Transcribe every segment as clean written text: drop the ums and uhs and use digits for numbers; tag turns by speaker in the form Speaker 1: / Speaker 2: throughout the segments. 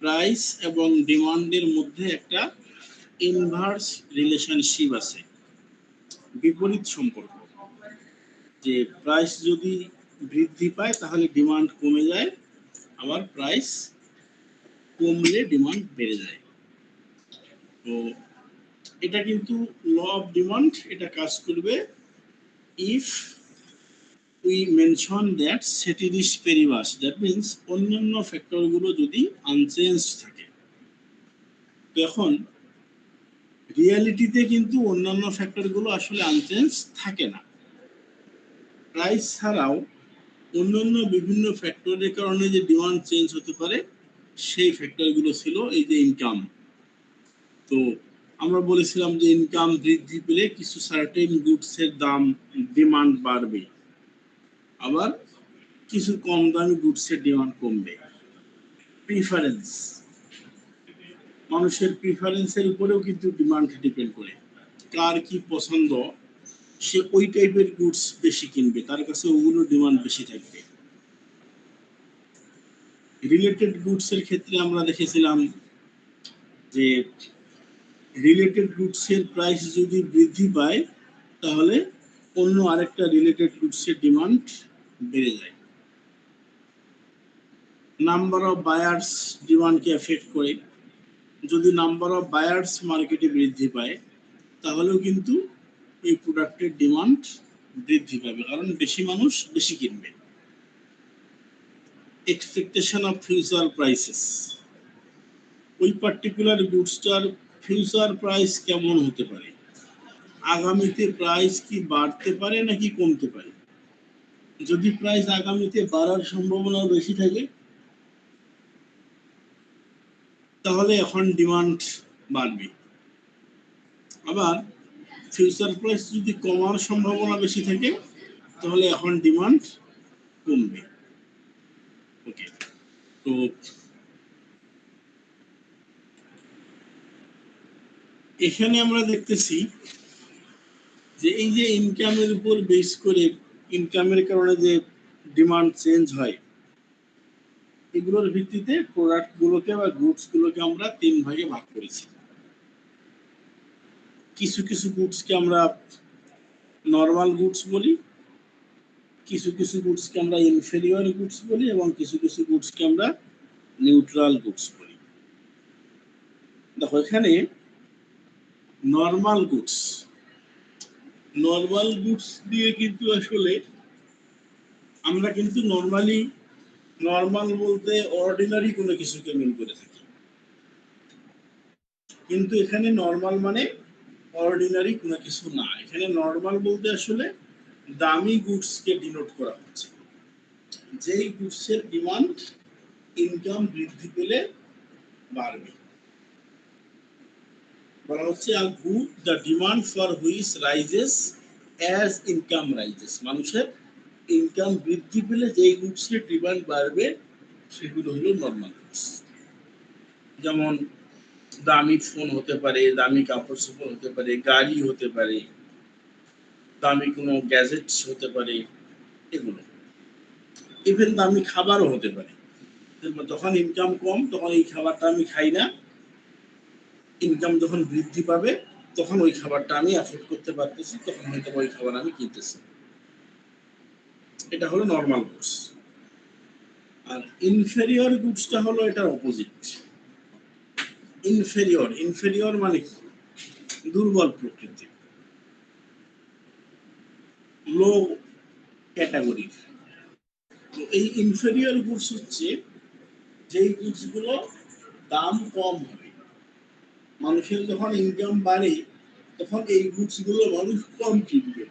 Speaker 1: Price এবং ডিমান্ডের মধ্যে একটা ইনভার্স রিলেশনশিপ আছে, বিপরীত সম্পর্ক। যে প্রাইস যদি বৃদ্ধি পায় তাহলে ডিমান্ড কমে যায়, আবার প্রাইস কমলে ডিমান্ড বেড়ে যায়। তো এটা কিন্তু ল অফ ডিমান্ড, এটা কাজ করবে if we mention that ceteris paribus, that means অন্যান্য ফ্যাক্টরগুলো যদি আনচেঞ্জ থাকে। তো এখন রিয়ালিটিতে কিন্তু অন্যান্য ফ্যাক্টরগুলো আসলে আনচেঞ্জ থাকে না। প্রাইস ছাড়াও অন্যান্য বিভিন্ন ফ্যাক্টরের কারণে যে ডিমান্ড চেঞ্জ হতে পারে, সেই ফ্যাক্টরগুলো ছিল এই যে ইনকাম। তো আমরা বলেছিলাম যে ইনকাম বৃদ্ধি পেলে কিছু সার্টেন গুডসের দাম ডিমান্ড বাড়বে, আবার কিছু কম দামি গুডসের ডিমান্ড কমবে। প্রিফারেন্স, মানুষের প্রিফারেন্সের উপরেও কিন্তু ডিমান্ড ডিপেন্ড করে। কার কি পছন্দ, সে ওই টাইপের গুডস বেশি কিনবে, তার কাছে ওগুলো ডিমান্ড বেশি থাকবে। রিলেটেড গুডস এর ক্ষেত্রে আমরা দেখেছিলাম যে রিলেটেড গুডস এর প্রাইস যদি বৃদ্ধি পায় তাহলে অন্য আরেকটা রিলেটেড গুডস এর ডিমান্ড বেড়ে যায়। নাম্বার অফ বায়ার্স ডিমান্ডকে এফেক্ট করে। যদি নাম্বার অফ বায়ার্স মার্কেটে বৃদ্ধি পায় তাহলেও কিন্তু এই প্রোডাক্টের ডিমান্ড বৃদ্ধি পাবে, কারণ বেশি মানুষ বেশি কিনবে। এক্সপেকটেশন অফ ফিউচার প্রাইসেস, ওই পার্টিকুলার গুডসটার ফিউচার প্রাইস কেমন হতে পারে, আগামীতে প্রাইস কি বাড়তে পারে নাকি কমতে পারে। যদি প্রাইস আগামীতে বাড়ার সম্ভাবনা বেশি থাকে তাহলে এখন ডিমান্ড বাড়বে, আবার ফিউচার প্রাইস যদি কমার সম্ভাবনা বেশি থাকে তাহলে এখন ডিমান্ড কমবে। ওকে, তো এখানে আমরা দেখতেছি যে এই যে ইনকামের উপর বেস করে, ইনকামের কারণে যে ডিমান্ড চেঞ্জ হয়, এগুলোর ভিত্তিতে প্রোডাক্ট গুলোকে বা গুডস গুলোকে আমরা তিন ভাগে ভাগ করেছি। কিছু কিছু গুডসকে আমরা নরমাল গুডস বলি, কিছু কিছু গুডসকে আমরা ইনফেরিয়র গুডস বলি, এবং কিছু কিছু গুডসকে আমরা নিউট্রাল গুডস বলি। দেখো এখানে নরমাল গুডস, নরমাল গুডস দিয়ে কিন্তু আসলে আমরা কিন্তু নরমালি, নরমাল বলতে অর্ডিনারি কোনো কিছুকে মিন করে থাকি, কিন্তু এখানে নরমাল মানে অর্ডিনারি কোনো কিছু না। এখানে নরমাল বলতে আসলে দামি গুডসকে ডিনোট করা হচ্ছে, যেই গুডসের ডিমান্ড ইনকাম বৃদ্ধি পেলে বাড়বে। বলা হচ্ছে a good the demand for which rises as income rises, মানুষের ইনকাম বৃদ্ধি পেলে যেই গুডসের ডিমান্ড বাড়বে সেগুলো হলো নরমাল গুডস। যেমন দামি ফোন হতে পারে, দামি কাপড় চোপড় হতে পারে, গাড়ি হতে পারে, দামি কোনো গ্যাজেটস হতে পারে, এগুলো। ইভেন দামি খাবারও হতে পারে। যখন ইনকাম কম তখন এই খাবারটা আমি খাই না, ইনকাম যখন বৃদ্ধি পাবে তখন ওই খাবারটা আমি অ্যাফোর্ড করতে পারতেছি, তখন হয়তো ওই খাবার আমি কিনতেছি। এটা হলো নরমাল গুডস। আর ইনফেরিয়র গুডসটা হলো এটার অপোজিট। ইনফেরিয়র, ইনফেরিয়র মানে কি? দুর্বল প্রকৃতি, লো ক্যাটাগরির। তো এই ইনফেরিয়র গুডস হচ্ছে যেই গুডস গুলো দাম কম হবে। মানুষের যখন ইনকাম বাড়ে তখন এই গুডস গুলো মানুষ কম কিনবে,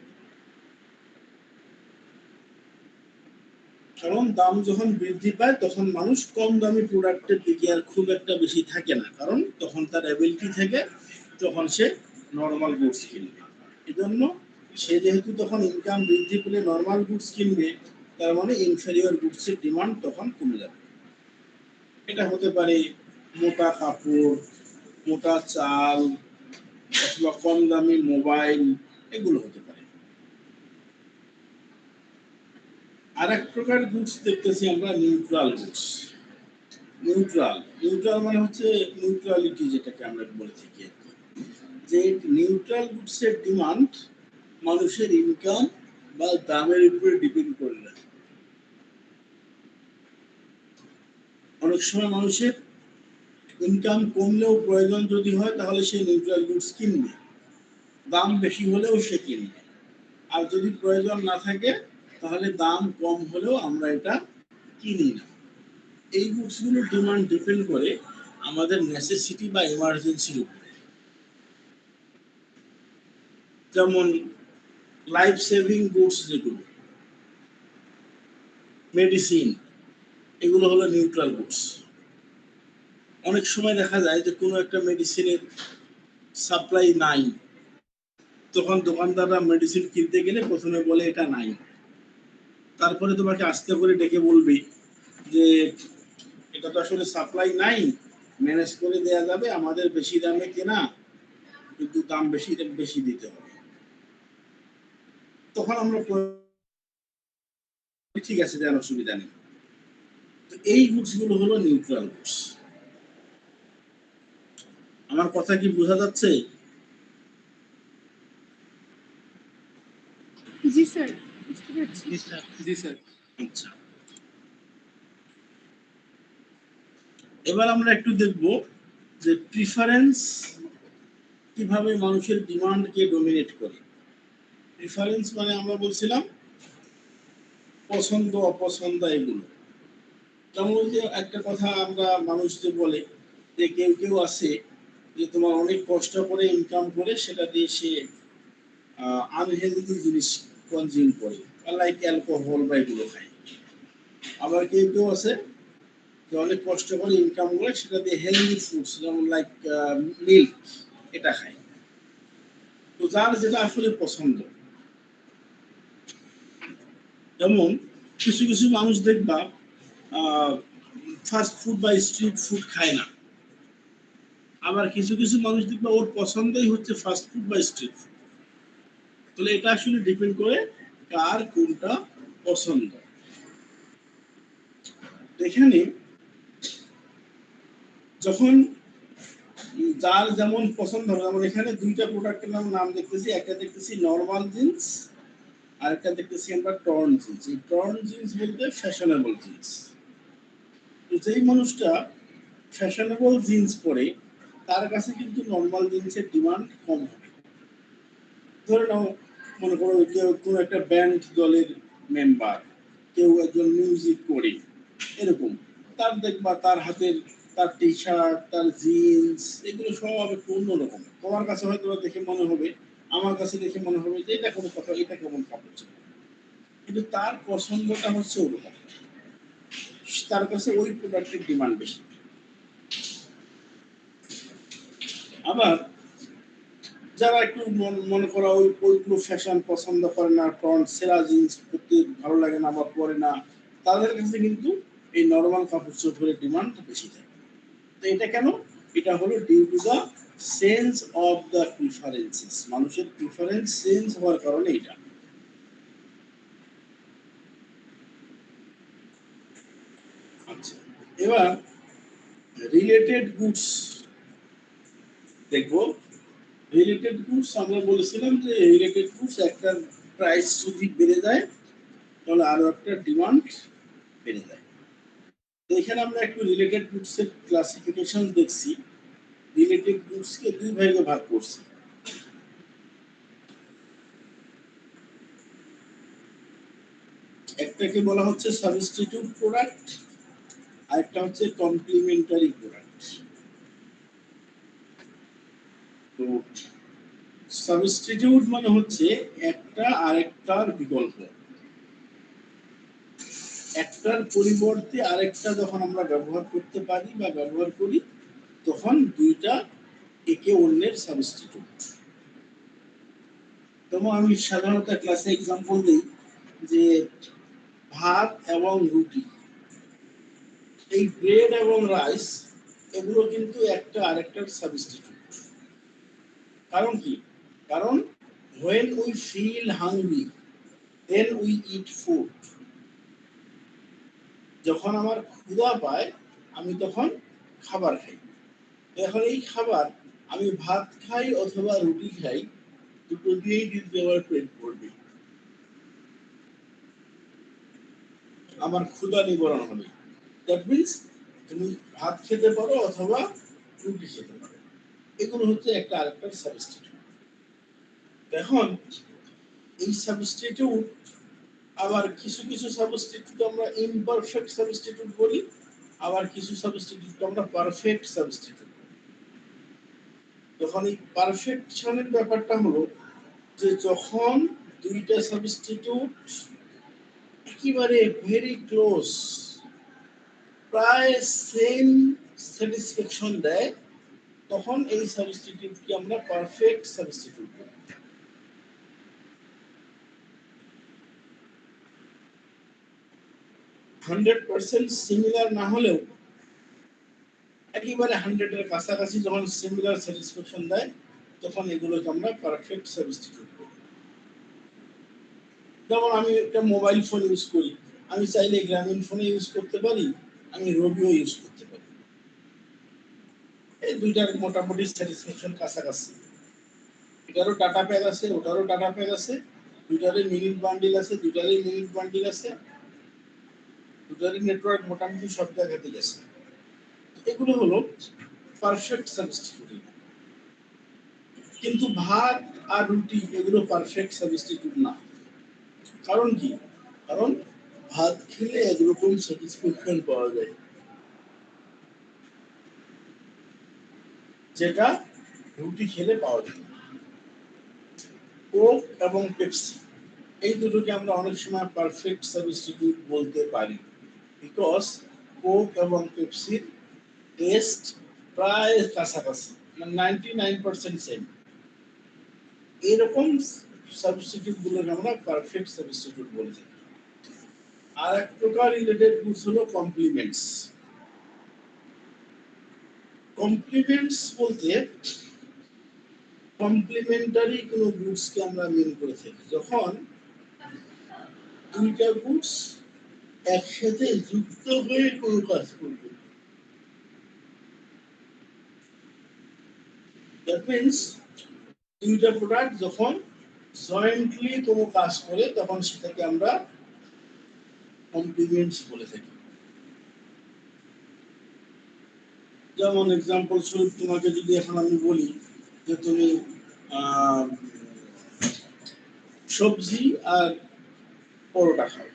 Speaker 1: কারণ দাম যখন বৃদ্ধি পায় তখন মানুষ কম দামি প্রোডাক্টের দিকে আর খুব একটা বেশি থাকে না, কারণ তখন তার অ্যাবিলিটি থাকে, তখন সে নর্মাল গুডস কিনবে। এজন্য সে যেহেতু তখন ইনকাম বৃদ্ধি পেলে নর্মাল গুডস কিনবে, তার মানে ইনফেরিয়র গুডসের ডিমান্ড তখন কমে যাবে। এটা হতে পারে মোটা কাপড়, মোটা চাল, অথবা কম দামি মোবাইল, এগুলো হতে পারে। আর এক প্রকার গুডস দেখতেছি আমরা নিউট্রাল গুডস। নিউট্রাল, নিউট্রাল মানে হচ্ছে নিউট্রালিটি, যেটাকে আমরা বলে থাকি আর কি। যে নিউট্রাল গুডসের ডিমান্ড মানুষের ইনকাম বা দামের উপরে ডিপেন্ড করে না। অনেক সময় মানুষের ইনকাম কমলেও প্রয়োজন যদি হয় তাহলে সে নিউট্রাল গুডস কিনবে, দাম বেশি হলেও সে কিনবে। আর যদি প্রয়োজন না থাকে তাহলে দাম কম হলেও আমরা এটা কিনি না। এই গুডসগুলোর ডিমান্ড ডিপেন্ড করে আমাদের নেসেসিটি বা ইমার্জেন্সির উপরে। যেমন লাইফ সেভিং গুডস যেগুলো, মেডিসিন, এগুলো হলো নিউট্রাল গুডস। অনেক সময় দেখা যায় যে কোনো একটা মেডিসিনের সাপ্লাই নাই, তখন দোকানদাররা মেডিসিন কিনতে গেলে প্রথমে বলে এটা নাই, তারপরে তোমাকে আস্তে করে ডেকে বলবে যে এটা তো আসলে সাপ্লাই নাই, ম্যানেজ করে দেয়া যাবে, আমাদের বেশি দামে কেনা, কিন্তু দাম বেশি বেশি দিতে হবে। তখন আমরা ঠিক আছে, দেওয়ার অসুবিধা নেই। তো এই গুডস গুলো হলো নিউট্রাল গুডস। আমার কথা কি বোঝা যাচ্ছে?
Speaker 2: জি স্যার, বুঝতে পারছি।
Speaker 3: জি স্যার, জি স্যার।
Speaker 1: আচ্ছা, এবার আমরা একটু দেখব যে প্রিফারেন্স কিভাবে মানুষের ডিমান্ডকে ডমিনেট করে। প্রিফারেন্স মানে আমরা বলছিলাম পছন্দ অপছন্দ এগুলো। যেমন যে একটা কথা আমরা মানুষ যে বলে যে কেউ কেউ আছে যে তোমার অনেক কষ্ট করে ইনকাম করে সেটা দিয়ে সে আনহেলদি জিনিস কনজিউম করে, লাইক অ্যালকোহল বা এগুলো খায়। আবার কেউ কেউ আছে যে অনেক কষ্ট করে ইনকাম করে সেটা দিয়ে হেলদি ফুডস যেমন লাইক মিল্ক এটা খায়। তো যার যেটা আসলে পছন্দ। যেমন কিছু কিছু মানুষ দেখবা ফাস্ট ফুড বা স্ট্রিট ফুড খায় না, আবার কিছু কিছু মানুষ দেখবা ওর পছন্দই হচ্ছে ফাস্ট ফুড বা স্ট্রিট ফুড। তাহলে এটা আসলে ডিপেন্ড করে কার কোনটা পছন্দ। এখানে যখন যার যেমন পছন্দ হবে, যেমন এখানে দুইটা প্রোডাক্টের নাম দেখতেছি, একটা দেখতেছি নর্মাল জিন্স আর একটা দেখতেছি আমরা টর্ন জিন্স। এই টর্ন জিন্স বলতে ফ্যাশনেবল জিন্স। তো যেই মানুষটা ফ্যাশনেবল জিন্স পরে তার কাছে কিন্তু নর্মাল জিন্সের ডিমান্ড কম হবে। ধরে নাও, মনে করো কেউ কোনো একটা ব্যান্ড দলের মেম্বার, কেউ একজন মিউজিক করে, এরকম তার দেখবা তার হাতের তার টি শার্ট তার জিন্স এগুলো সব একটু অন্যরকম। তোমার কাছে হয়তো দেখে মনে হবে, আমার কাছে দেখে মনে হবে যে এটা কোনো কথা, এটা কেমন কাপড় ছিল, কিন্তু তার পছন্দটা হচ্ছে ওরকম, তার কাছে ওই প্রোডাক্টের ডিমান্ড বেশি। আবার যারা একটু মনে করা ওইগুলো ফ্যাশন পছন্দ করে না, টর্ন সেরা জিন্স পরতে ভালো লাগে না বা পরে না, তাদের কাছে কিন্তু এই নর্মাল কাপড় চোপড়ের ডিমান্ড বেশি থাকে। তো এটা কেন? এটা হলো due to the sense of the preferences, মানুষের প্রিফারেন্স চেঞ্জ হওয়ার কারণে এটা। আচ্ছা, এবার রিলেটেড গুডস দেখবো। রিলেটেড গুডস আমরা বলেছিলাম যে রিলেটেড গুডস একটা প্রাইস যদি বেড়ে যায় তাহলে আরো একটা ডিমান্ড বেড়ে যায়। তো এখানে আমরা একটু রিলেটেড গুডস এর ক্লাসিফিকেশন দেখছি। রিলেটেড গুডস কে দুই ভাগে ভাগ করছি। একটাকে বলা হচ্ছে সাবস্টিটিউট প্রোডাক্ট, আর একটা হচ্ছে কমপ্লিমেন্টারি প্রোডাক্ট। তো সাবস্টিটিউট মানে হচ্ছে একটা আরেকটার বিকল্প, একটার পরিবর্তে আরেকটা যখন আমরা ব্যবহার করতে পারি বা ব্যবহার করি তখন দুইটা একে অন্যের সাবস্টিটিউট। যেমন আমি সাধারণত ক্লাসে এক্সাম্পল দিই যে ভাত এবং রুটি, এই ব্রেড এবং রাইস এগুলো কিন্তু একটা আরেকটার সাবস্টিটিউট। কারণ কি? কারণ when we feel hungry then we eat food। যখন আমার ক্ষুধা পায় আমি তখন খাবার খাই। এখন এই খাবার আমি ভাত খাই অথবা রুটি খাই, দুটো দিয়েই কিন্তু আমার পেট ভরবে, আমার ক্ষুধা নিবারণ হবে। দ্যাট মিনস তুমি ভাত খেতে পারো অথবা রুটি খেতে পারো, এগুলো হচ্ছে একটা আরেকটার সাবস্টিটিউট। এখন এই সাবস্টিটিউট আবার কিছু কিছু সাবস্টিটিউট আমরা ইমপারফেক্ট সাবস্টিটিউট বলি, আবার কিছু সাবস্টিটিউট আমরা পারফেক্ট সাবস্টিটিউট। যখন এই পারফেকশনের ব্যাপারটা হলো যে যখন দুইটা সাবস্টিটিউট একেবারে ভেরি ক্লোজ, প্রায় সেম স্যাটিসফ্যাকশন দেয়, তখন এই সাবস্টিটিউটকে আমরা পারফেক্ট সাবস্টিটিউট বলি। 100% সিমিলার না হলেও একেবারে 100 এর কাছাকাছি যখন সিমিলার স্যাটিসফ্যাকশন দেয়, তখন এগুলোকে আমরা পারফেক্ট সাবস্টিটিউট বলি। যেমন আমি একটা মোবাইল ফোন ইউজ করি, আমি চাইলে গ্রামীণ ফোনে ইউজ করতে পারি, আমি রবিও ইউজ করতে পারি, এই দুইটার মোটামুটি স্যাটিসফ্যাকশন কাছাকাছি। এটারও ডাটা প্যাক আছে, ওটারও ডাটা প্যাক আছে, দুইটারই মিনিট বান্ডিল আছে, দুইটারই মিনিট বান্ডিল আছে, দুইটারই নেটওয়ার্ক মোটামুটি সব জায়গাতেই আছে। এগুলো হলো পারফেক্ট সাবস্টিটিউট। কিন্তু ভাত আর রুটি এগুলো পারফেক্ট সাবস্টিটিউট না। কারণ কি? কারণ ভাত খেলে একরকম স্যাটিসফ্যাকশন পাওয়া যায়, যেটা রুটি খেলে পাওয়া যায় না। কোক এবং পেপসি এই দুটোকে আমরা অনেক সময় পারফেক্ট সাবস্টিটিউট বলতে পারি, বিকজ কোক এবং পেপসির টেস্ট প্রায় কাছাকাছি, মানে 99% সেম। এরকম সাবস্টিটিউট গুলোকে আমরা পারফেক্ট সাবস্টিটিউট বলে থাকি। আর এক প্রকার রিলেটেড গুডস হলো কমপ্লিমেন্টস। কমপ্লিমেন্টস বলতে কমপ্লিমেন্টারি কোনো গুডসকে আমরা মিন করে থাকি, যখন দুইটা গুডস একসাথে যুক্ত হয়ে কোনো কাজ করবে। দ্যাট মিনস দুইটা প্রোডাক্ট যখন জয়েন্টলি কোনো কাজ করে, তখন সেটাকে আমরা কমপ্লিমেন্টস বলে থাকি। যেমন এক্সাম্পল স্বরূপ তোমাকে যদি এখন আমি বলি যে তুমি সবজি আর পরোটা খাও,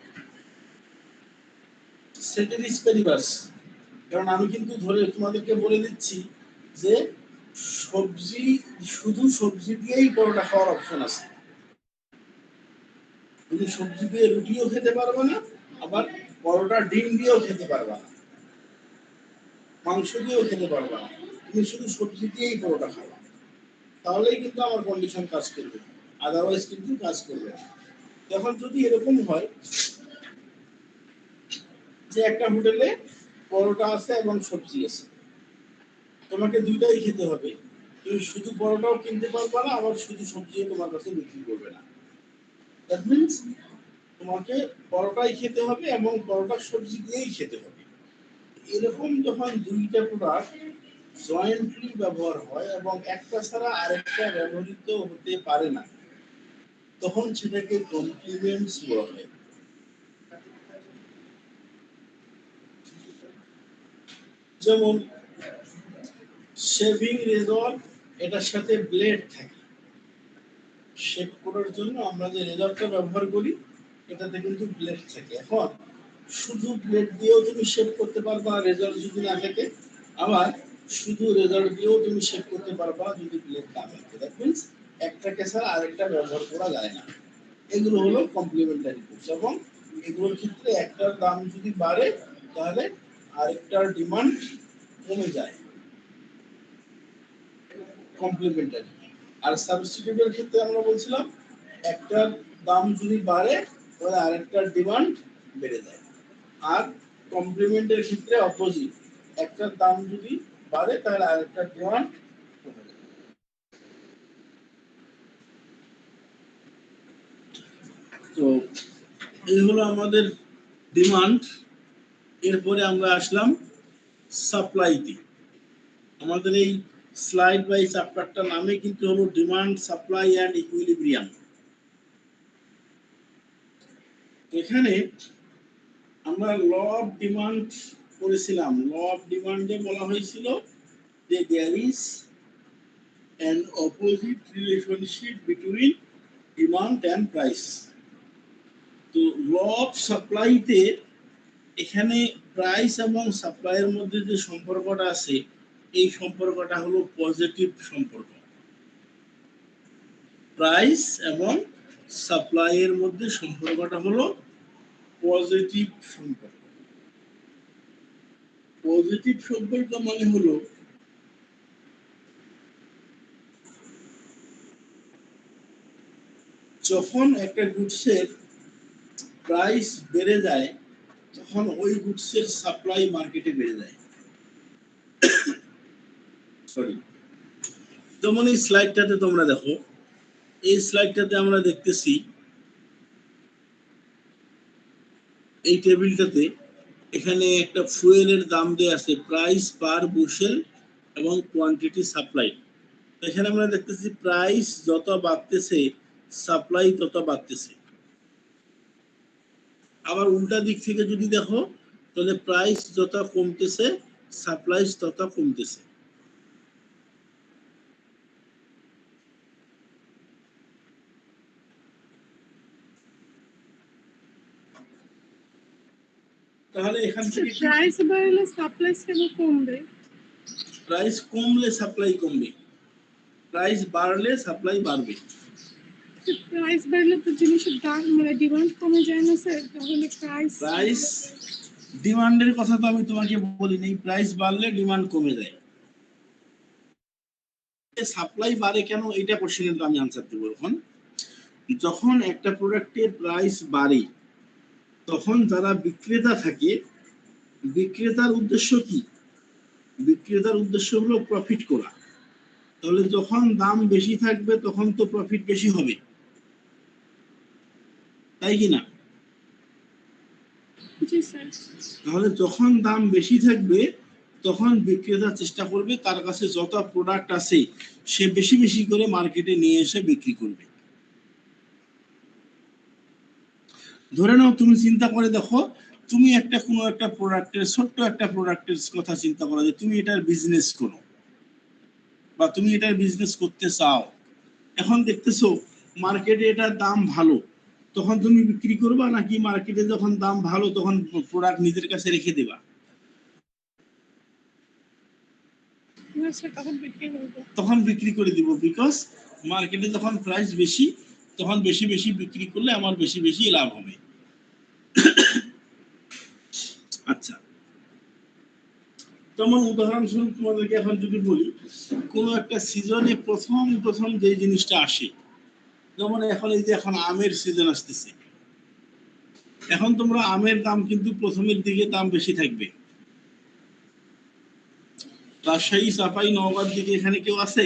Speaker 1: সেটারই পেরিভার্স। কারণ আমি কিন্তু ধরে তোমাদেরকে বলে দিচ্ছি যে সবজি, শুধু সবজি দিয়েই পরোটা খাওয়ার অপশন আছে। তুমি সবজি দিয়ে রুটিও খেতে পারবে না, আবার পরোটা ডিম দিয়েও খেতে পারবে না, মাংস দিয়েও খেতে পারবে না, তুমি শুধু সবজি দিয়েই পরোটা খাবে, তাহলেই কিন্তু আমার কন্ডিশন কাজ করবে, আদারওয়াইজ কিন্তু কাজ করবে না। এখন যদি এরকম হয় যে একটা হোটেলে পরোটা আছে এবং সবজি আছে, তোমাকে দুইটাই খেতে হবে, তুমি শুধু পরোটাও কিনতে পারবে না, আবার শুধু সবজিও তোমার কাছে বিক্রি করবে না। দ্যাট মিনস তোমাকে পরোটাই খেতে হবে এবং পরোটার সবজি দিয়েই খেতে হবে। এরকম যখন দুইটা প্রোডাক্ট জয়েন্টলি ব্যবহার হয় এবং একটা ছাড়া আরেকটা ব্যবহৃত হতে পারে না, তখন সেটাকে কমপ্লিমেন্টস বলা হয়। যেমন শেভিং রেজর, এটার সাথে ব্লেড থাকে, শেভ করার জন্য আমরা যে রেজরটা ব্যবহার করি এটাতে কিন্তু ব্লেড থাকে। এখন শুধু ব্লেড দিয়েও তুমি শেভ করতে পারবে না রেজর যদি না থাকে, আবার শুধু রেজর দিয়েও তুমি শেভ করতে পারবে না যদি ব্লেড না থাকে। দ্যাট মিনস একটাকে ছাড়া আরেকটা ব্যবহার করা যায় না। এগুলো হলো কমপ্লিমেন্টারি গুডস, এবং এগুলোর ক্ষেত্রে একটার দাম যদি বাড়ে তাহলে আরেকটার ডিমান্ড কমে যায়, কমপ্লিমেন্টারি। আর সাবস্টিটিউটের ক্ষেত্রে আমরা বলছিলাম একটার দাম যদি বাড়ে তাহলে আরেকটার ডিমান্ড বেড়ে যায়। আর কমপ্লিমেন্টের ক্ষেত্রে অপোজিট, একটার দাম যদি বাড়ে তাহলে আরেকটার ডিমান্ড কমে যায়। তো এই হলো আমাদের ডিমান্ড। এরপরে আমরা আসলাম সাপ্লাইতে। আমাদের এই স্লাইড বাই চ্যাপ্টারটা নামে কিন্তু হলো ডিমান্ড, সাপ্লাই অ্যান্ড ইকুইলিব্রিয়াম। এখানে আমরা ল অফ ডিমান্ড করেছিলাম। ল অফ ডিমান্ডে বলা হয়েছিল যে there is an opposite relationship between demand and price. তো ল অফ সাপ্লাইতে এখানে প্রাইস এবং সাপ্লাইয়ের মধ্যে যে সম্পর্কটা আছে, এই সম্পর্কটা হলো পজিটিভ সম্পর্ক। প্রাইস এবং সাপ্লাইয়ের মধ্যে সম্পর্কটা হলো পজিটিভ সম্পর্ক। পজিটিভ সম্পর্ক মানে হলো যখন একটা গুডসের প্রাইস বেড়ে যায় তখন ওই গুডসের সাপ্লাই মার্কেটে বেড়ে যায়। সরি, যেমন এই স্লাইডটাতে তোমরা দেখো, এই স্লাইডটাতে আমরা দেখতেছি এই টেবিলটাতে এখানে একটা ফুয়েলের দাম দেয়া আছে, প্রাইস পার বুশেল এবং কোয়ান্টিটি সাপ্লাই। এখানে আমরা দেখতেছি প্রাইস যত বাড়তেছে সাপ্লাই তত বাড়তেছে। আবার উল্টা দিক থেকে যদি দেখো তাহলে প্রাইস যত কমতেছে সাপ্লাই তত কমতেছে। তাহলে এখান থেকে
Speaker 2: প্রাইস বাড়লে সাপ্লাই কেন কমবে?
Speaker 1: প্রাইস কমলে সাপ্লাই কমবে, প্রাইস বাড়লে সাপ্লাই বাড়বে।
Speaker 2: প্রাইস বাড়লে তো জিনিসের দাম মানে ডিমান্ড কমে যায় না স্যার? তাহলে
Speaker 1: প্রাইস ডিমান্ডের কথা তো আমি তোমাকে বলিনি, প্রাইস বাড়লে ডিমান্ড কমে যায়। সাপ্লাই বাড়ে কেন, এটা কোশ্চেনের আমি আনসার দেবো এখন। যখন একটা প্রোডাক্টের প্রাইস বাড়ে তখন যারা বিক্রেতা থাকে, বিক্রেতার উদ্দেশ্য কি? বিক্রেতার উদ্দেশ্য হলো প্রফিট করা। তাহলে যখন দাম বেশি থাকবে তখন তো প্রফিট বেশি হবে, তাই কি না?
Speaker 2: জি স্যার।
Speaker 1: তাহলে যখন দাম বেশি থাকবে তখন বিক্রেতা চেষ্টা করবে তার কাছে যত প্রোডাক্ট আছে সে বেশি বেশি করে মার্কেটে নিয়ে এসে বিক্রি করবে। ধরে নাও তুমি চিন্তা করে দেখো, তুমি একটা কোনো একটা প্রোডাক্টের, ছোট্ট একটা প্রোডাক্টের কথা চিন্তা করো যে তুমি এটার বিজনেস করো বা তুমি এটার বিজনেস করতে চাও। এখন দেখতেছো মার্কেটে এটার দাম ভালো, তখন তুমি বিক্রি করবা নাকি মার্কেটে যখন দাম ভালো তখন প্রোডাক্ট নিজের কাছে রেখে দেবা? তখন বিক্রি করে দিব, বিকজ মার্কেটে যখন প্রাইস বেশি তখন বেশি বেশি বিক্রি করলে আমার বেশি বেশি লাভ হবে। আচ্ছা, যেমন উদাহরণস্বরূপ তোমাদেরকে এখন যদি বলি, কোনো একটা সিজনে প্রথম প্রথম যে জিনিসটা আসে, যেমন এখন এই যে এখন আমের সিজন আসতেছে, এখন তোমরা আমের দাম কিন্তু প্রথমের দিকে দাম বেশি থাকবে। রাজশাহী, চাপাই, নওগাঁর দিকে এখানে কেউ আছে?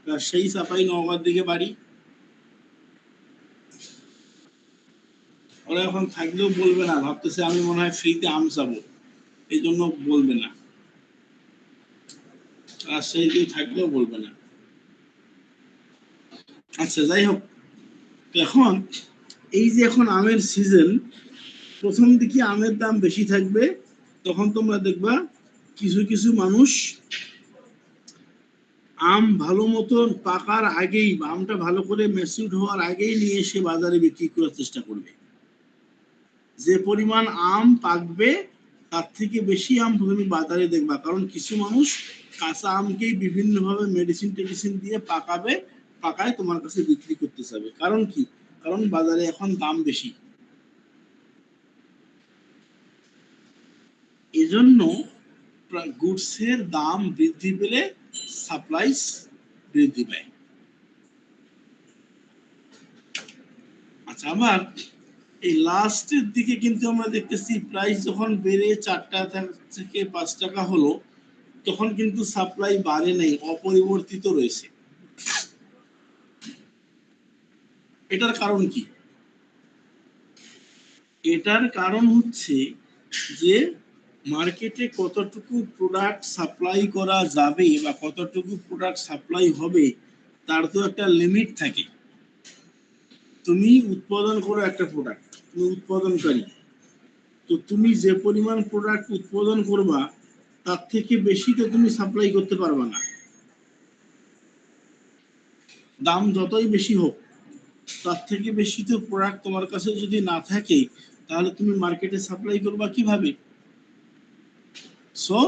Speaker 1: রাজশাহী, চাপাই, নওগাঁর দিকে বাড়ি, ওরা এখন থাকলেও বলবে না, ভাবতেছে আমি মনে হয় ফ্রিতে আম চাবো, এই জন্য বলবে না। রাজশাহীতে থাকলেও বলবে না। আচ্ছা, যাই হোক, এখন এই যে এখন আমের সিজন, প্রথম দিকে আমের দাম বেশি থাকবে, তখন তোমরা দেখবা কিছু কিছু মানুষ আম ভালো মতন পাকার আগেই, আমটা ভালো করে ম্যাচিউর হওয়ার আগেই নিয়ে এসে বাজারে বিক্রি করার চেষ্টা করবে। যে পরিমাণ আম পাকবে তার থেকে বেশি আম তুমি বাজারে দেখবা, কারণ কিছু মানুষ কাঁচা আমকেই বিভিন্ন ভাবে মেডিসিন টেডিসিন দিয়ে পাকায় তোমার কাছে বিক্রি করতে চাবে। কারণ কি? কারণ বাজারে এখন দাম বেশি। এজন্য গুডসের দাম বৃদ্ধি পেলে সাপ্লাইস বৃদ্ধি পায়। আচ্ছা, আবার এই লাস্টের দিকে কিন্তু আমরা দেখতেছি প্রাইস যখন বেড়ে 4 টাকা থেকে 5 টাকা হলো তখন কিন্তু সাপ্লাই বাড়ে নাই, অপরিবর্তিত রয়েছে। এটার কারণ কি? এটার কারণ হচ্ছে যে মার্কেটে কতটুকু প্রোডাক্ট সাপ্লাই করা যাবে বা কতটুকু প্রোডাক্ট সাপ্লাই হবে তার তো একটা লিমিট থাকে। তুমি উৎপাদন করো একটা প্রোডাক্ট, তুমি উৎপাদনকারী, তো তুমি যে পরিমাণ প্রোডাক্ট উৎপাদন করবা তার থেকে বেশি তো তুমি সাপ্লাই করতে পারবা না। দাম যতই বেশি হোক, তার থেকে বেশি তো প্রোডাক্ট তোমার কাছে যদি না থাকে তাহলে তুমি মার্কেটে সাপ্লাই করবা কিভাবে? সো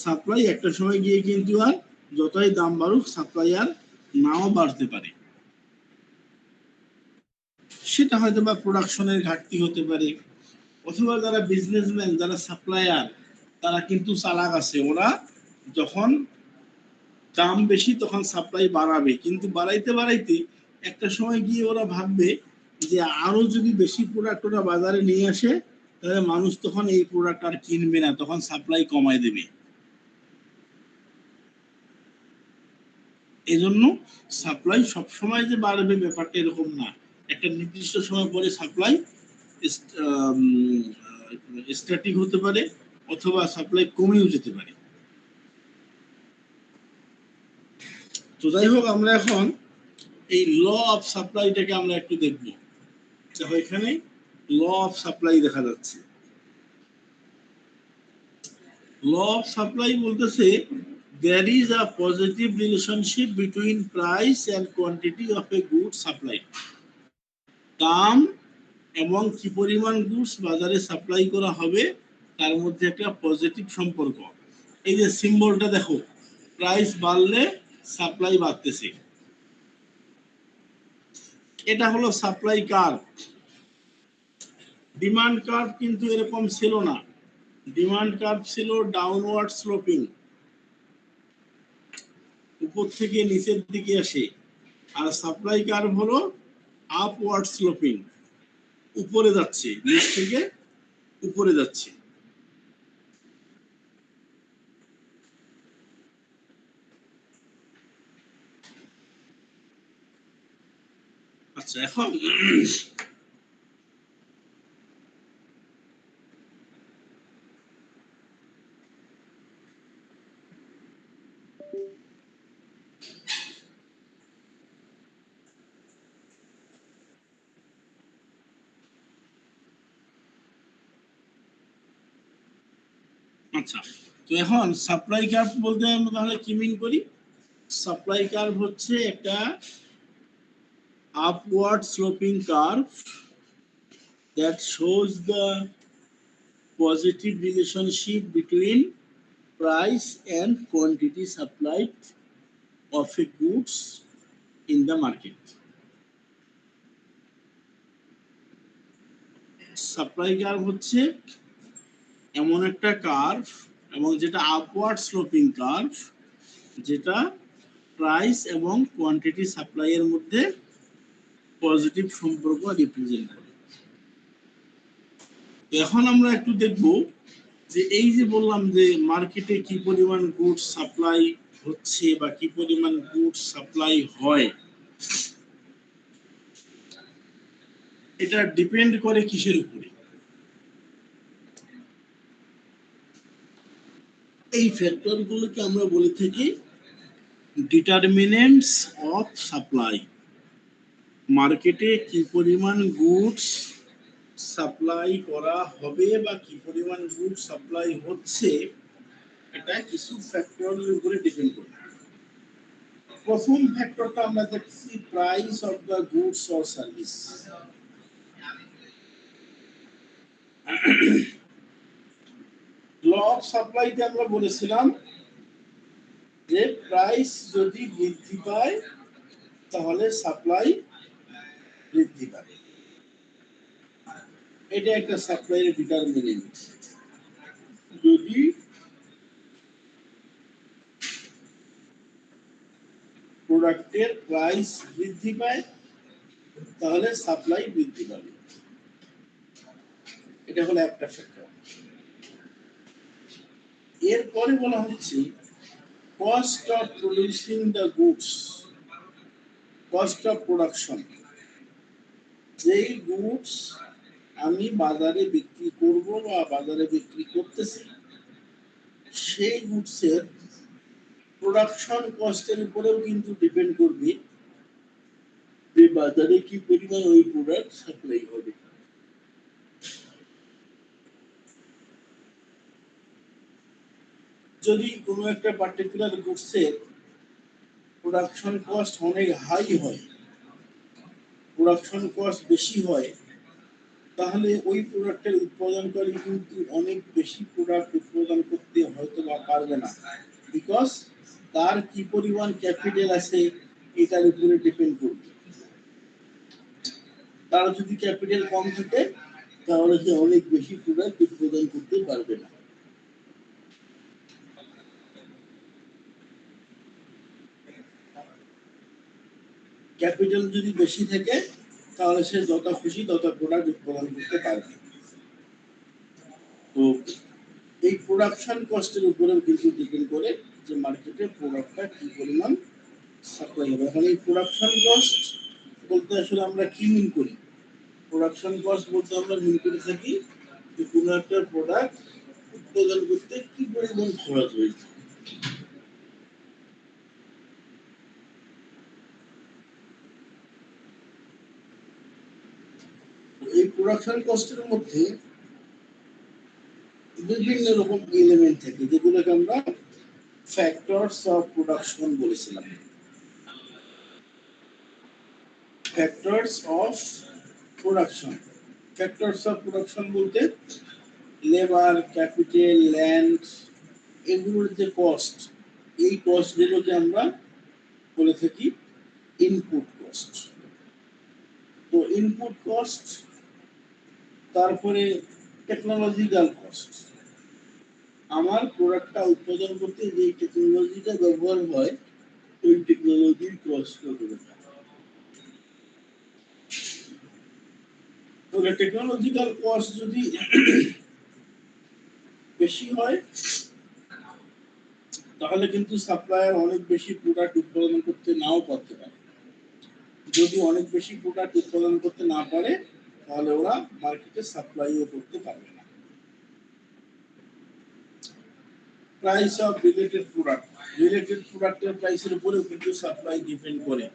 Speaker 1: সাপ্লাই একটা সময় গিয়ে কিন্তু আর যতই দাম বাড়ুক সাপ্লাই আর নাও বাড়তে পারে। সেটা হয়তো বা প্রোডাকশনের ঘাটতি হতে পারে, অথবা যারা বিজনেসম্যান, যারা সাপ্লায়ার, তারা কিন্তু চালাক আছে। ওরা যখন দাম বেশি তখন সাপ্লাই বাড়াবে, কিন্তু বাড়াইতে বাড়াইতে একটা সময় গিয়ে ওরা ভাববে যে আরো যদি বেশি প্রোডাক্ট ওরা বাজারে নিয়ে আসে তাহলে মানুষ তখন এই প্রোডাক্ট আর কিনবে না, তখন সাপ্লাই কমায় দেবে। এজন্য সাপ্লাই সবসময় যে বাড়বে ব্যাপারটা এরকম না। একটা নির্দিষ্ট সময় পরে সাপ্লাই স্ট্যাটিক হতে পারে অথবা সাপ্লাই কমেও যেতে পারে। তো যাই হোক, আমরা এখন এই ল অফ সাপ্লাইটাকে আমরা একটু দেখব। দেখো এখানে ল অফ সাপ্লাই দেখা যাচ্ছে। ল অফ সাপ্লাই বলতেছে there is a positive relationship between price and quantity of a good supplied. দাম এবং কি পরিমাণ গুডস বাজারে সাপ্লাই করা হবে তার মধ্যে একটা পজিটিভ সম্পর্ক। এই যে সিম্বলটা দেখো, প্রাইস বাড়লে সাপ্লাই বাড়তেছে, এটা হলো সাপ্লাই কার্ভ। ডিমান্ড কার্ভ কিন্তু এরকম ছিল না, ডিমান্ড কার্ভ ছিল ডাউনওয়ার্ড স্লোপিং, উপর থেকে নিচের দিকে আসে। আর সাপ্লাই কার্ভ হলো আপওয়ার্ড স্লোপিং, উপরে যাচ্ছে, নিচ থেকে উপরে যাচ্ছে। আচ্ছা, এখন আচ্ছা, তো এখন সাপ্লাই কার্ভ বলতে আমরা তাহলে কি মিন করি? সাপ্লাই কার্ভ হচ্ছে একটা upward sloping curve that shows the positive relationship between price and quantity supplied of a goods in the market. Supply curve হচ্ছে এমন একটা কার্ভ, এবং যেটা আপওয়ার্ড স্লোপিং কার্ভ, যেটা প্রাইস এবং কোয়ান্টিটি সাপ্লাই এর মধ্যে পজিটিভ সম্পর্ক রিপ্রেজেন্ট করে। এখন আমরা একটু দেখব যে এই যে বললাম যে মার্কেটে কি পরিমাণ গুডস সাপ্লাই হচ্ছে বা কি পরিমাণ গুডস সাপ্লাই হয়, এটা ডিপেন্ড করে কিসের উপরে? এই ফ্যাক্টরগুলোকে আমরা বলে থাকি ডিটারমিনেন্টস অফ সাপ্লাই। মার্কেটে কি পরিমাণ গুডস সাপ্লাই করা হবে বা কি পরিমাণ গুডস সাপ্লাই হচ্ছে, এটা কিছু ফ্যাক্টরের উপরে ডিপেন্ড করে। প্রথম ফ্যাক্টরটা আমরা দেখছি price of the goods or service. Law of সাপ্লাইতে আমরা বলেছিলাম যে প্রাইস যদি বৃদ্ধি পায় তাহলে সাপ্লাই বৃদ্ধি পাবে, এটা একটা সাপ্লাইয়ের ডিটারমিনেন্ট। যদি প্রোডাক্টের প্রাইস বৃদ্ধি পায় তাহলে সাপ্লাই বৃদ্ধি পাবে, এটা হলো একটা ফ্যাক্টর। এরপরে বলা হচ্ছে cost of producing the goods, cost of production. যেই গুডস আমি বাজারে বিক্রি করব বা বাজারে বিক্রি করতেছি সেই গুডসের প্রোডাকশন কস্টের উপরেও কিন্তু ডিপেন্ড করবে যে বাজারে কি পরিমাণ ওই প্রোডাক্ট সাপ্লাই হবে। যদি কোনো একটা পার্টিকুলার গুডসের প্রোডাকশন কস্ট অনেক হাই হয়, প্রোডাকশন কস্ট বেশি হয়, তাহলে ওই প্রোডাক্টের উৎপাদনকারী কিন্তু অনেক বেশি প্রোডাক্ট উৎপাদন করতে হয়তো বা পারবে না, বিকজ তার কি পরিমাণ ক্যাপিটাল আছে এটার উপরে ডিপেন্ড করবে। তার যদি ক্যাপিটাল কম থাকে তাহলে সে অনেক বেশি প্রোডাক্ট উৎপাদন করতে পারবে না। ক্যাপিটাল যদি বেশি থাকে তাহলে সে যত খুশি তত প্রোডাক্ট উৎপাদন করতে পারবে। তো এই প্রোডাকশন কস্টের উপরেও কিন্তু ডিপেন্ড করে যে মার্কেটে প্রোডাক্টটা কি পরিমাণ সাপ্লাই হবে। এখন এই প্রোডাকশন কস্ট বলতে আসলে আমরা কি মিন করি? প্রোডাকশন কস্ট বলতে আমরা মিন করে থাকি যে কোনো একটা প্রোডাক্ট উৎপাদন করতে কি পরিমাণ খরচ হয়েছে। এই প্রোডাকশন কস্টের মধ্যে বিভিন্ন রকম এলিমেন্ট থাকে যেগুলোকে আমরা ফ্যাক্টরস অফ প্রোডাকশন বলেছিলাম। Factors of production, factors of production বলতে লেবার, ক্যাপিটাল, ল্যান্ড, এগুলোর যে কস্ট, এই কস্টগুলোকে আমরা বলে থাকি ইনপুট কস্ট। তো ইনপুট কস্ট, তারপরে টেকনোলজিক্যাল কস্ট, আমার প্রোডাক্টটা উৎপাদন করতে যে টেকনোলজিটা ব্যবহার হয় ওই টেকনোলজির কস্ট কত। তাহলে টেকনোলজিক্যাল কস্ট যদি বেশি হয় তাহলে কিন্তু সাপ্লায়ার অনেক বেশি প্রোডাক্ট উৎপাদন করতে নাও পারতে পারে। যদি অনেক বেশি প্রোডাক্ট উৎপাদন করতে না পারে তাহলে ওরা মার্কেটে সাপ্লাইও করতে পারবে না। Price of related product, related প্রোডাক্টের প্রাইসের উপরেও কিন্তু সাপ্লাই ডিপেন্ড করে।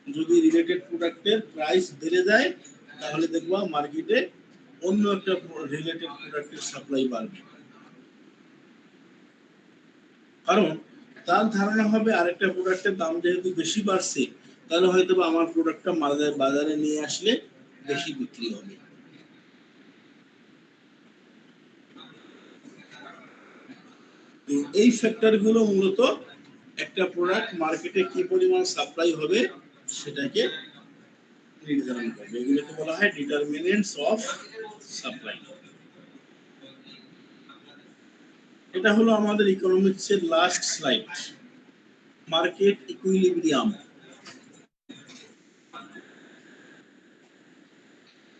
Speaker 1: যদি রিলেটেড প্রোডাক্টের প্রাইস বেড়ে যায় তাহলে দেখবা মার্কেটে অন্য একটা রিলেটেড প্রোডাক্টের সাপ্লাই বাড়বে, কারণ তার ধারণা হবে আরেকটা প্রোডাক্টের দাম যেহেতু বেশি বাড়ছে তাহলে হয়তো আমার প্রোডাক্টটা বাজারে নিয়ে আসলে বেশি বিক্রি হবে। এই ফ্যাক্টর গুলো মূলত একটা প্রোডাক্ট মার্কেটে কি পরিমাণ সাপ্লাই হবে সেটাকে নির্ধারণ করবে। এগুলোকে বলা হয় ডিটারমিনেন্টস অফ সাপ্লাই। এটা হলো আমাদের ইকোনমিক্সের last slide, market equilibrium.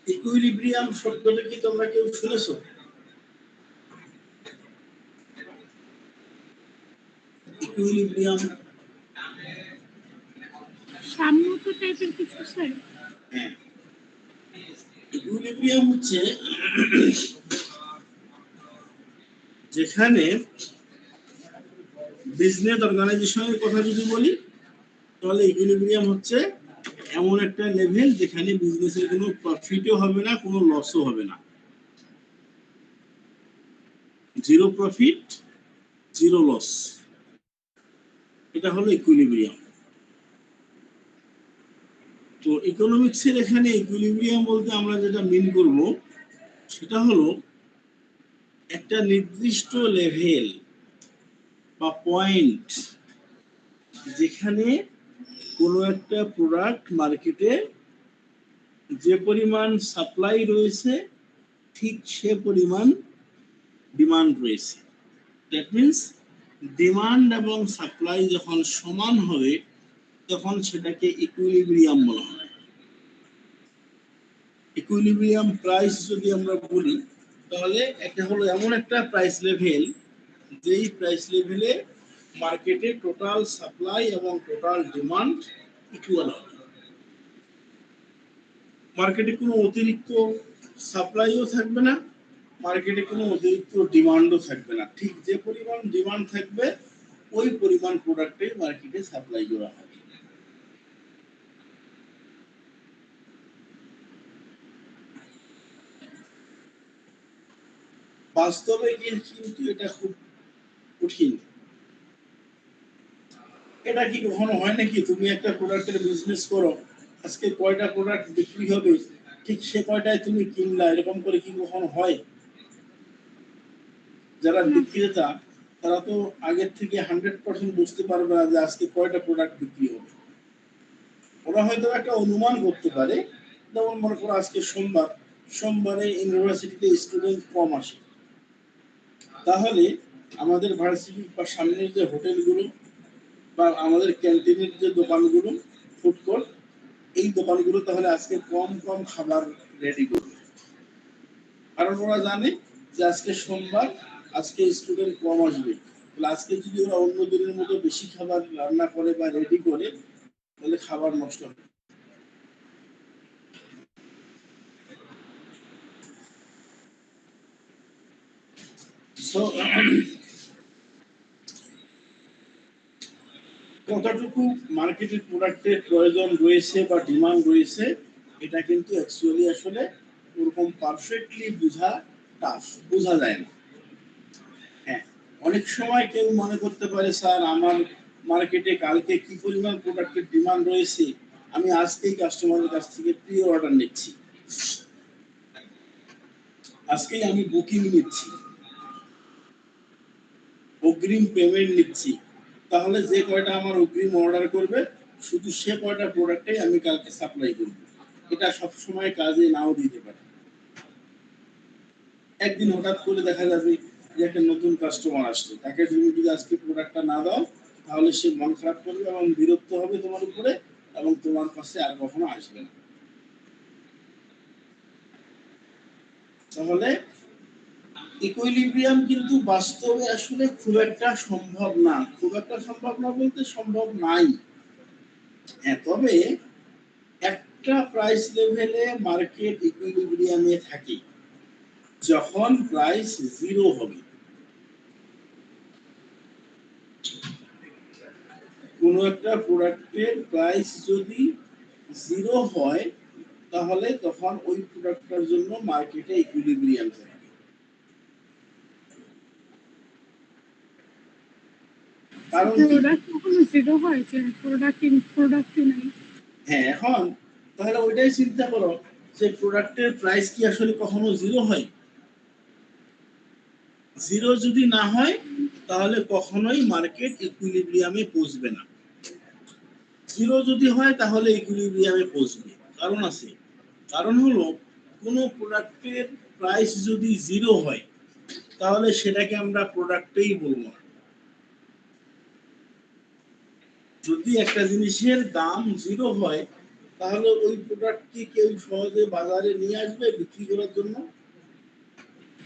Speaker 1: Equilibrium শব্দটা কি তোমরা কেউ শুনেছো? ইকুইলিব্রিয়াম
Speaker 2: সাম্যতা টাইপের কিছু স্যার?
Speaker 1: ইকুইলিব্রিয়াম হচ্ছে যেখানে বিজনেস অর্গানাইজেশনের কথা যদি বলি তাহলে ইকুইলিব্রিয়াম হচ্ছে এমন একটা লেভেল যেখানে বিজনেসের কোনো প্রফিটও হবে না, কোনো লসও হবে না, জিরো প্রফিট জিরো লস, এটা হলো ইকুইলিব্রিয়াম। তো ইকোনমিক্সের এখানে ইকুইলিব্রিয়াম বলতে আমরা যেটা মিন করব সেটা হলো একটা নির্দিষ্ট লেভেল বা পয়েন্ট যেখানে কোনো একটা প্রোডাক্ট মার্কেটে যে পরিমাণ সাপ্লাই রয়েছে ঠিক সে পরিমাণ ডিমান্ড রয়েছে। দ্যাট মিনস ডিমান্ড এবং সাপ্লাই যখন সমান হবে তখন সেটাকে ইকুইলিব্রিয়াম বলা হয়। ইকুইলিব্রিয়াম প্রাইস যদি আমরা বলি তাহলে এটা হলো এমন একটা প্রাইস লেভেল যেই প্রাইস লেভেলে মার্কেটে টোটাল সাপ্লাই এবং টোটাল ডিমান্ড ইকুয়াল হবে। মার্কেটে কোনো অতিরিক্ত সাপ্লাইও থাকবে না, মার্কেটে কোনো অতিরিক্ত ডিমান্ডও থাকবে না। ঠিক যে পরিমাণ ডিমান্ড থাকবে ওই পরিমাণ প্রোডাক্টে মার্কেটে সাপ্লাই করা হবে। বাস্তবে কিন্তু এটা খুব কঠিন। এটা কি কখনো হয় নাকি তুমি একটা প্রোডাক্টের বিজনেস করো, আজকে কয়টা প্রোডাক্ট বিক্রি হবে ঠিক সে কয়টায় তুমি কিনলা, এরকম করে কি কখনো হয়? যারা
Speaker 2: না
Speaker 1: বিক্রেতা তারা তো আগের থেকে 100% বুঝতে পারবে না যে আজকে কয়টা প্রোডাক্ট বিক্রি হবে। ওরা হয়তো একটা অনুমান করতে পারে, যেমন মনে করো আজকে সোমবার, সোমবারে ইউনিভার্সিটিতে স্টুডেন্ট কম আসে, তাহলে আমাদের ভার্সিটির বা সামনের যে হোটেলগুলো বা আমাদের ক্যান্টিনের যে দোকানগুলো, ফুড কোর্ট, এই দোকানগুলো তাহলে আজকে কম কম খাবার রেডি করবে। কারণ ওরা জানে যে আজকে সোমবার, আজকে স্টুডেন্ট কম আসবে, তাহলে আজকে যদি ওরা অন্য দিনের মতো বেশি খাবার রান্না করে বা রেডি করে তাহলে খাবার নষ্ট হবে। So, কতটুকু মার্কেটের প্রোডাক্টের প্রয়োজন রয়েছে বা ডিমান্ড রয়েছে এটা কিন্তু অ্যাকচুয়ালি আসলে ওরকম পারফেক্টলি বোঝা যায় না। হ্যাঁ, অনেক সময় কেউ মনে করতে পারে স্যার আমার মার্কেটে কালকে কি পরিমাণ প্রোডাক্টের ডিমান্ড রয়েছে, আমি আজকেই কাস্টমারের কাছ থেকে প্রি অর্ডার নিচ্ছি, আজকেই আমি বুকিং নিচ্ছি, অগ্রিম পেমেন্ট নিচ্ছি, তাহলে যে কয়টা আমার অগ্রিম অর্ডার করবে শুধু সে কয়টা প্রোডাক্টই আমি কালকে সাপ্লাই করব। এটা সব সময় কাজে নাও দিতে পারে। একদিন হঠাৎ করে দেখা যাবে যে একটা নতুন কাস্টমার আসছে, তাকে তুমি যদি আজকে প্রোডাক্টটা না দাও তাহলে সে মন খারাপ করবে এবং বিরক্ত হবে তোমার উপরে এবং তোমার কাছে আর কখনো আসবে না। তাহলে ইকুইলিব্রিয়াম কিন্তু বাস্তবে আসলে খুব একটা সম্ভব না, খুব একটা সম্ভব না বলতে সম্ভব নাই। হ্যাঁ, তবে একটা প্রাইস লেভেলে মার্কেট ইকুইলিব্রিয়ামে থাকে যখন প্রাইস জিরো হবে। কোন একটা প্রোডাক্টের প্রাইস যদি জিরো হয় তাহলে তখন ওই প্রোডাক্টটার জন্য মার্কেটে ইকুইলিব্রিয়াম থাকে। কারণ কি?
Speaker 2: প্রোডাক্ট কখনো জিরো হয় যে প্রোডাক্টই নাই?
Speaker 1: হ্যাঁ, এখন তাহলে ওইটাই চিন্তা করো যে প্রোডাক্টের প্রাইস কি আসলে কখনো জিরো হয়? জিরো যদি না হয় তাহলে কখনোই মার্কেট ইকুইলিব্রিয়ামে পৌঁছবে না। জিরো যদি হয় তাহলে ইকুইলিব্রিয়ামে পৌঁছবে। কারণ আছে, কারণ হলো কোনো প্রোডাক্টের প্রাইস যদি জিরো হয় তাহলে সেটাকে আমরা প্রোডাক্টেই বলবো না। যদি একটা জিনিসের দাম জিরো হয় তাহলে ওই প্রোডাক্ট কি কেউ সহজে বাজারে নিয়ে আসবে বিক্রি করার জন্য?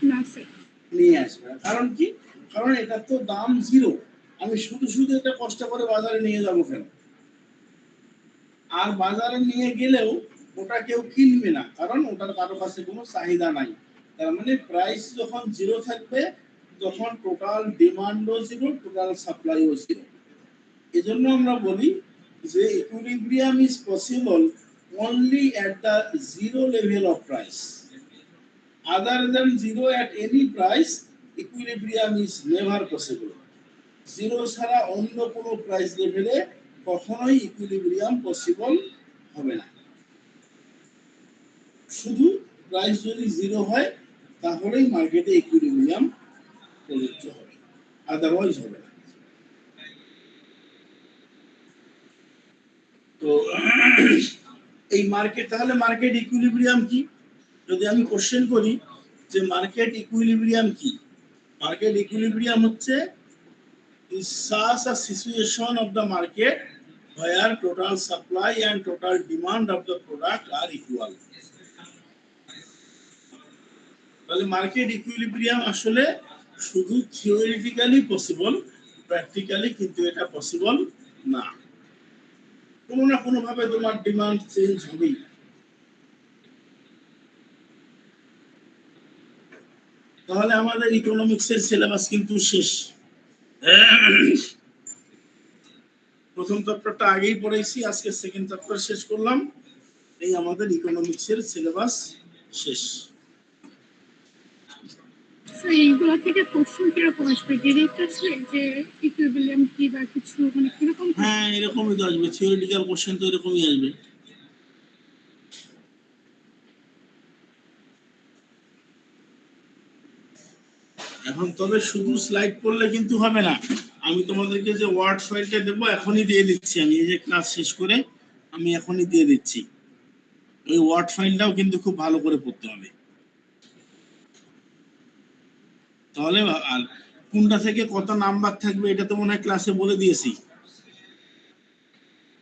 Speaker 2: না স্যার।
Speaker 1: নিয়ে আসবে না। কারণ কি? কারণ এটা তো দাম জিরো, আমি শুধু শুধু এটা কষ্ট করে বাজারে নিয়ে যাবো কেন? আর বাজারে নিয়ে গেলেও ওটা কেউ কিনবে না, কারণ ওটার কারো কাছে কোনো চাহিদা নাই। তার মানে প্রাইস যখন জিরো থাকবে তখন টোটাল ডিমান্ডও জিরো, টোটাল সাপ্লাইও জিরো। এজন্য আমরা বলি যে equilibrium is possible only at the zero level of price. Other than zero at any price, equilibrium is never possible. Zero ছাড়া অন্য কোনো প্রাইস লেভেলে কখনোই ইকুইলিব্রিয়াম পসিবল হবে না। শুধু প্রাইস যদি জিরো হয় তাহলেই মার্কেটে ইকুইলিব্রিয়াম প্রযোজ্য হবে, আদারওয়াইজ হবে না। তো এই মার্কেট, তাহলে মার্কেট ইকুইলিব্রিয়াম কি? যদি আমি কোশ্চেন করি যে মার্কেট ইকুইলিব্রিয়াম কি, মার্কেট ইকুইলিব্রিয়াম হচ্ছে is such a situation of the market where total supply and total demand of the product are equal. তাহলে মার্কেট ইকুইলিব্রিয়াম আসলে শুধু থিওরিটিক্যালি পসিবল, প্র্যাকটিক্যালি কিন্তু এটা পসিবল না। কোনো না কোনো ভাবে তোমার ডিমান্ড চেঞ্জ হবেই। তাহলে আমাদের ইকোনমিক্সের সিলেবাস কিন্তু শেষ। প্রথম চ্যাপ্টারটা আগেই পড়াইছি, আজকে সেকেন্ড চ্যাপ্টার শেষ করলাম। এই আমাদের ইকোনমিক্সের সিলেবাস শেষ।
Speaker 2: So, এইগুলো থেকে কোশ্চেন কিরকম আসবে? ডিরেক্ট আসবে যে ইকুইভ্যালেন্ট কি বা কিছু মানে কিরকম?
Speaker 1: হ্যাঁ, এরকমই তো আসবে, থিওরিটিক্যাল কোশ্চেন তো এরকমই আসবে। এখন তবে শুধু স্লাইড পড়লে কিন্তু হবে না, আমি তোমাদেরকে যে ওয়ার্ড ফাইলটা দেবো এখনই দিয়ে দিচ্ছি, আমি এই যে ক্লাস শেষ করে আমি এখনই দিয়ে দিচ্ছি। ওই ওয়ার্ড ফাইলটাও কিন্তু খুব ভালো করে পড়তে হবে। তাহলে আর কোনটা থেকে কত নাম্বার থাকবে এটা তো মনে হয় ক্লাসে বলে দিয়েছি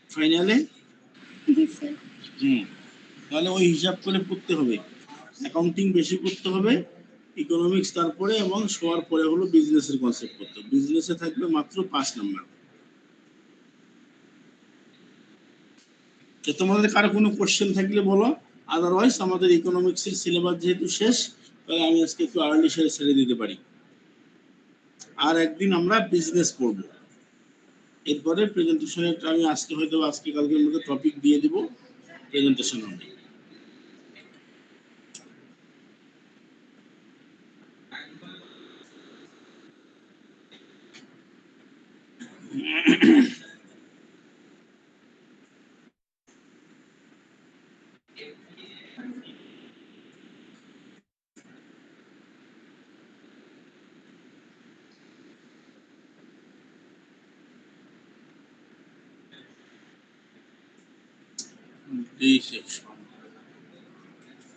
Speaker 1: ফাইনালে। তাহলে ওই হিসাব করে পড়তে হবে। অ্যাকাউন্টিং বেশি করতে হবে, ইকোনমিক্স তারপরে, এবং শোয়ার পরে হলো বিজনেসের কনসেপ্ট করতে হবে। বিজনেসে থাকবে মাত্র 5 নাম্বার। তো তোমাদের কারো কোনো কোশ্চেন থাকলে বলো, আদারওয়াইজ আমাদের ইকোনমিক্সের সিলেবাস যেহেতু শেষ, তাহলে আমি আজকে একটু আর্লি ছেড়ে দিতে পারি। আর একদিন আমরা বিজনেস পড়ব। এরপরে প্রেজেন্টেশনের আমি আজকে কালকের মধ্যে টপিক দিয়ে দিব প্রেজেন্টেশন হবে। এই শেষ।